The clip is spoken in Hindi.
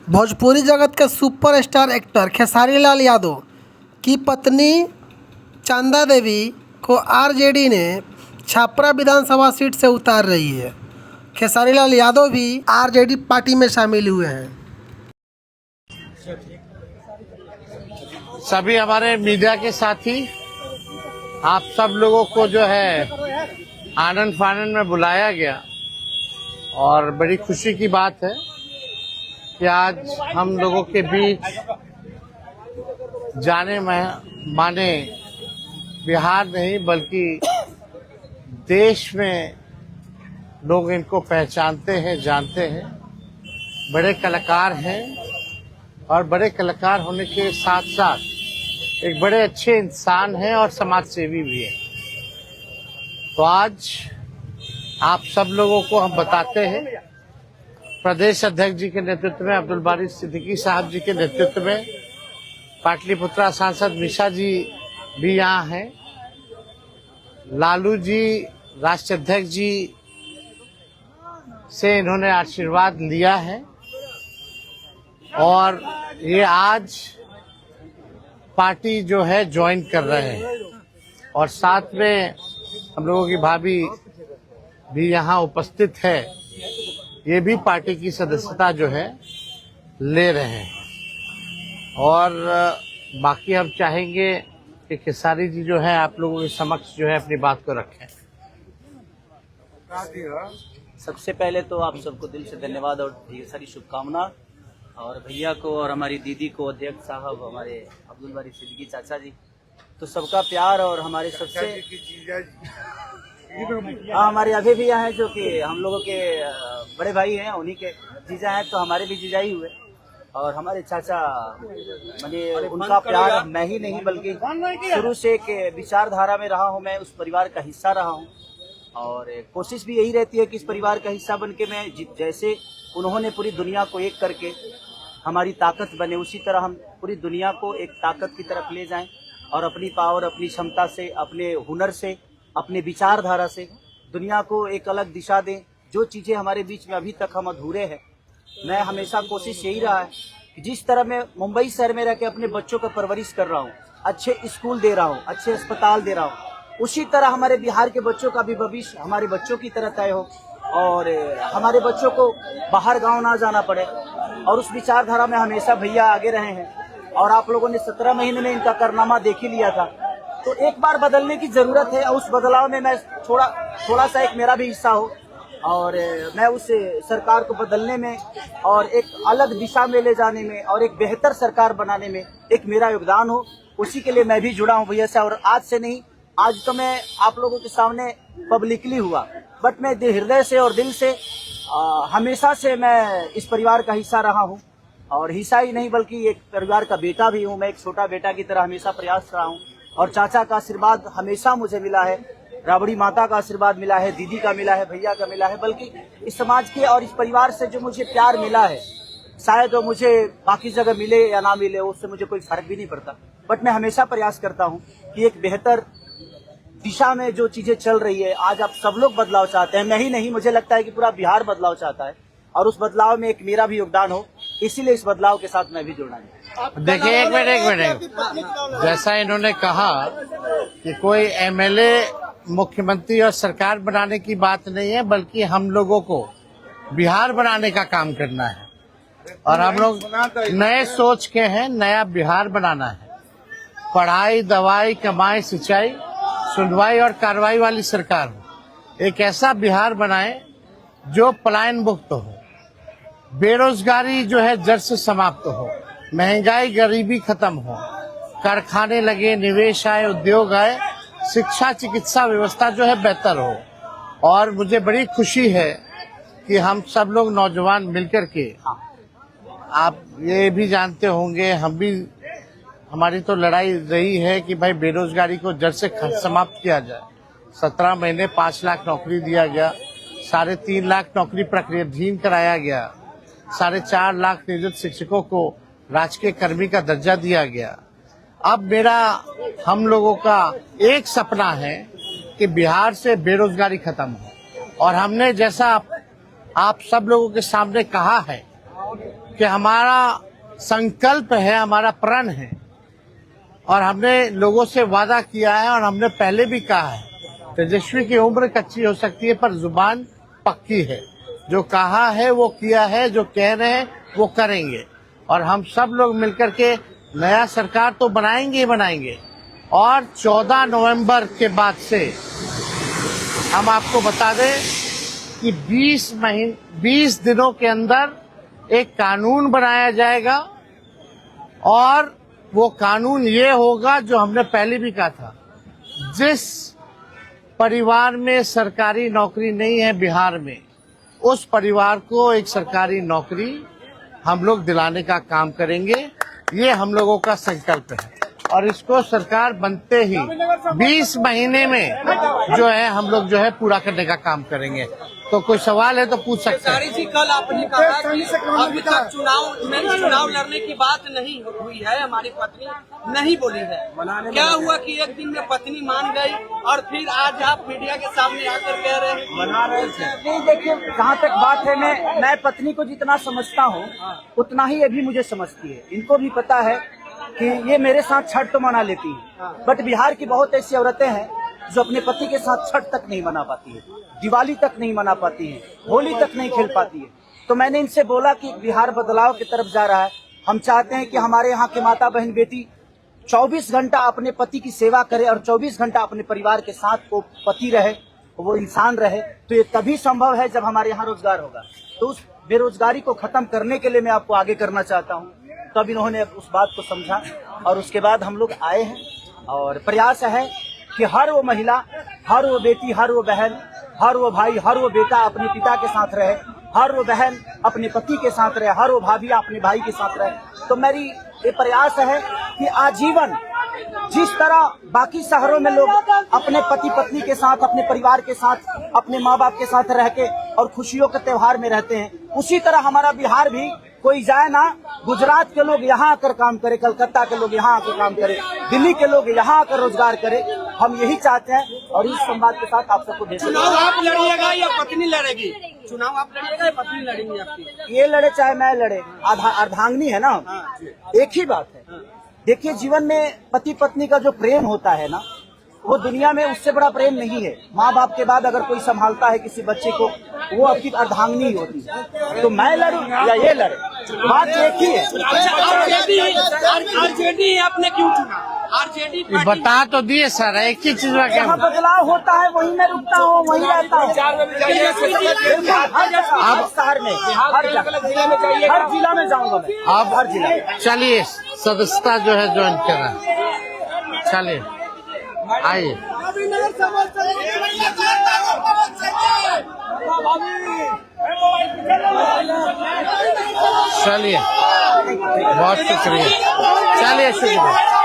भोजपुरी जगत के सुपरस्टार एक्टर खेसारी लाल यादव की पत्नी चंदा देवी को आरजेडी ने छपरा विधानसभा सीट से उतार रही है। खेसारी लाल यादव भी आरजेडी पार्टी में शामिल हुए हैं। सभी हमारे मीडिया के साथी, आप सब लोगों को जो है आनंद फानंद में बुलाया गया और बड़ी खुशी की बात है कि आज हम लोगों के बीच जाने माने बिहार नहीं बल्कि देश में लोग इनको पहचानते हैं, जानते हैं। बड़े कलाकार हैं और बड़े कलाकार होने के साथ साथ एक बड़े अच्छे इंसान हैं और समाज सेवी भी हैं। तो आज आप सब लोगों को हम बताते हैं, प्रदेश अध्यक्ष जी के नेतृत्व में, अब्दुल बारी सिद्दीकी साहब जी के नेतृत्व में, पाटलिपुत्रा सांसद मिशा जी भी यहाँ हैं, लालू जी राष्ट्रीय अध्यक्ष जी से इन्होंने आशीर्वाद लिया है और ये आज पार्टी जो है ज्वाइन कर रहे हैं और साथ में हम लोगों की भाभी भी यहाँ उपस्थित है, ये भी पार्टी की सदस्यता जो है ले रहे हैं। और बाकी हम चाहेंगे कि खेसारी जी जो है आप लोगों के समक्ष जो है अपनी बात को रखें। सबसे पहले तो आप सबको दिल से धन्यवाद और ढेर सारी शुभकामना, और भैया को और हमारी दीदी को, अध्यक्ष साहब, हमारे अब्दुल बारी सिद्दीकी चाचा जी, तो सबका प्यार और हमारे सबसे हमारे अभी भैया हैं जो कि हम लोगों के बड़े भाई हैं, उन्हीं के जीजा हैं, तो हमारे भी जीजा ही हुए। और हमारे चाचा मैंने उनका प्यार मैं ही नहीं बल्कि शुरू से एक विचारधारा में रहा हूँ, मैं उस परिवार का हिस्सा रहा हूँ और कोशिश भी यही रहती है कि इस परिवार का हिस्सा बन के मैं जैसे उन्होंने पूरी दुनिया को एक करके हमारी ताकत बने, उसी तरह हम पूरी दुनिया को एक ताकत की तरफ ले जाएं और अपनी पावर, अपनी क्षमता से, अपने हुनर से, अपने विचारधारा से दुनिया को एक अलग दिशा दें। जो चीज़ें हमारे बीच में अभी तक हम अधूरे हैं, मैं हमेशा कोशिश यही रहा है कि जिस तरह मैं मुंबई शहर में रह के अपने बच्चों का परवरिश कर रहा हूँ, अच्छे स्कूल दे रहा हूँ, अच्छे अस्पताल दे रहा हूँ, उसी तरह हमारे बिहार के बच्चों का भी भविष्य हमारे बच्चों की तरह तय हो और हमारे बच्चों को बाहर गांव ना जाना पड़े। और उस विचारधारा में हमेशा भैया आगे रहे हैं और आप लोगों ने 17 महीने में इनका कारनामा देख ही लिया था। तो एक बार बदलने की जरूरत है और उस बदलाव में मैं थोड़ा सा एक मेरा भी हिस्सा हो और मैं उस सरकार को बदलने में और एक अलग दिशा में ले जाने में और एक बेहतर सरकार बनाने में एक मेरा योगदान हो, उसी के लिए मैं भी जुड़ा हूँ भैया से। और आज से नहीं, आज तो मैं आप लोगों के सामने पब्लिकली हुआ, बट मैं हृदय से और दिल से हमेशा से मैं इस परिवार का हिस्सा रहा हूँ और हिस्सा ही नहीं बल्कि एक परिवार का बेटा भी हूँ। मैं एक छोटा बेटा की तरह हमेशा प्रयास रहा हूँ और चाचा का आशीर्वाद हमेशा मुझे मिला है, राबड़ी माता का आशीर्वाद मिला है, दीदी का मिला है, भैया का मिला है, बल्कि इस समाज के और इस परिवार से जो मुझे प्यार मिला है, शायद वो मुझे बाकी जगह मिले या ना मिले उससे मुझे कोई फर्क भी नहीं पड़ता। बट मैं हमेशा प्रयास करता हूँ कि एक बेहतर दिशा में जो चीजें चल रही है, आज आप सब लोग बदलाव चाहते हैं, मैं ही नहीं, मुझे लगता है कि पूरा बिहार बदलाव चाहता है और उस बदलाव में एक मेरा भी योगदान हो, इसीलिए इस बदलाव के साथ मैं भी जुड़ना है। देखिए एक मिनट, जैसा इन्होंने कहा कि कोई एमएलए मुख्यमंत्री और सरकार बनाने की बात नहीं है बल्कि हम लोगों को बिहार बनाने का काम करना है और हम लोग नए सोच के हैं, नया बिहार बनाना है। पढ़ाई, दवाई, कमाई, सिंचाई, सुनवाई और कार्रवाई वाली सरकार हो। एक ऐसा बिहार बनाए जो पलायन मुक्त हो, बेरोजगारी जो है जड़ से समाप्त हो, महंगाई गरीबी खत्म हो, कारखाने लगे, निवेश आए, उद्योग आए, शिक्षा चिकित्सा व्यवस्था जो है बेहतर हो। और मुझे बड़ी खुशी है कि हम सब लोग नौजवान मिलकर के, आप ये भी जानते होंगे, हम भी, हमारी तो लड़ाई रही है कि भाई बेरोजगारी को जड़ से समाप्त किया जाए। 17 महीने 5 लाख नौकरी दिया गया, 3.5 लाख नौकरी प्रक्रियाधीन कराया गया, 4.5 लाख नियोजित शिक्षकों को राजकीय कर्मी का दर्जा दिया गया। अब मेरा, हम लोगों का एक सपना है कि बिहार से बेरोजगारी खत्म हो और हमने जैसा आप सब लोगों के सामने कहा है कि हमारा संकल्प है, हमारा प्रण है और हमने लोगों से वादा किया है और हमने पहले भी कहा है, तेजस्वी की उम्र कच्ची हो सकती है पर जुबान पक्की है। जो कहा है वो किया है, जो कह रहे हैं वो करेंगे और हम सब लोग मिलकर के नया सरकार तो बनाएंगे ही बनाएंगे। और 14 नवंबर के बाद से हम आपको बता दें कि 20 दिनों के अंदर एक कानून बनाया जाएगा और वो कानून ये होगा जो हमने पहले भी कहा था, जिस परिवार में सरकारी नौकरी नहीं है बिहार में, उस परिवार को एक सरकारी नौकरी हम लोग दिलाने का काम करेंगे। ये हम लोगों का संकल्प है और इसको सरकार बनते ही 20 महीने में जो है हम लोग जो है पूरा करने का काम करेंगे। तो कोई सवाल है तो पूछ सकते हैं। जी, कल आपने कहा कि अभी तक चुनाव लड़ने की बात नहीं हुई है, हमारी पत्नी नहीं बोली है। क्या हुआ कि एक दिन में पत्नी मान गई और फिर आज आप मीडिया के सामने आकर कह रहे हैं मना रहे थे? नहीं, देखिए जहाँ तक बात है, मैं पत्नी को जितना समझता हूँ उतना ही ये भी मुझे समझती है। इनको भी पता है कि ये मेरे साथ छठ तो मना लेती है, बट बिहार की बहुत ऐसी औरतें हैं जो अपने पति के साथ छठ तक नहीं मना पाती है, दिवाली तक नहीं मना पाती है, होली तक नहीं खेल पाती है। तो मैंने इनसे बोला कि बिहार बदलाव की तरफ जा रहा है, हम चाहते हैं कि हमारे यहाँ के माता बहन बेटी 24 घंटा अपने पति की सेवा करे और 24 घंटा अपने परिवार के साथ वो पति रहे, वो इंसान रहे। तो ये तभी संभव है जब हमारे यहाँ रोजगार होगा। तो उस बेरोजगारी को खत्म करने के लिए मैं आपको आगे करना चाहता हूँ। तब इन्होंने उस बात को समझा और उसके बाद हम लोग आए हैं और प्रयास है कि हर वो महिला, हर वो बेटी, हर वो बहन, हर वो भाई, हर वो बेटा अपने पिता के साथ रहे, हर वो बहन अपने पति के साथ रहे, हर वो भाभी अपने भाई के साथ रहे। तो मेरी ये प्रयास है कि आजीवन जिस तरह बाकी शहरों में लोग अपने पति पत्नी के साथ, अपने परिवार के साथ, अपने माँ बाप के साथ रह के और खुशियों के त्योहार में रहते हैं, उसी तरह हमारा बिहार भी कोई जाए ना, गुजरात के लोग यहाँ आकर काम करे, कलकत्ता के लोग यहाँ आकर काम करे, दिल्ली के लोग यहाँ आकर रोजगार करे। हम यही चाहते हैं और इस संवाद के साथ आप सबको भेज। चुनाव आप लड़िएगा या पत्नी लड़ेगी? चुनाव आप लड़िएगा या पत्नी लड़ेंगी आपकी? ये लड़े चाहे मैं लड़े, अर्धांगिनी है ना, एक ही बात है। देखिए जीवन में पति पत्नी का जो प्रेम होता है ना, वो दुनिया में उससे बड़ा प्रेम नहीं है। माँ बाप के बाद अगर कोई संभालता है किसी बच्चे को, वो आपकी अर्धांगिनी ही होती है। तो मैं लड़ूं या ये लड़े, बात एक ही है। आरजेडी आपने क्यों चुना? आरजेडी बता तो दिए सर, एक ही चीज में जहाँ बदलाव होता है वहीं मैं रुकता हूँ, वहीं रहता हूँ। अब शहर में हर जिला में जाऊंगा मैं। आप हर जिला में चलिए, सदस्यता जो है ज्वाइन करा, चलिए आइए। चलिए, बहुत शुक्रिया, चलिए शुक्रिया।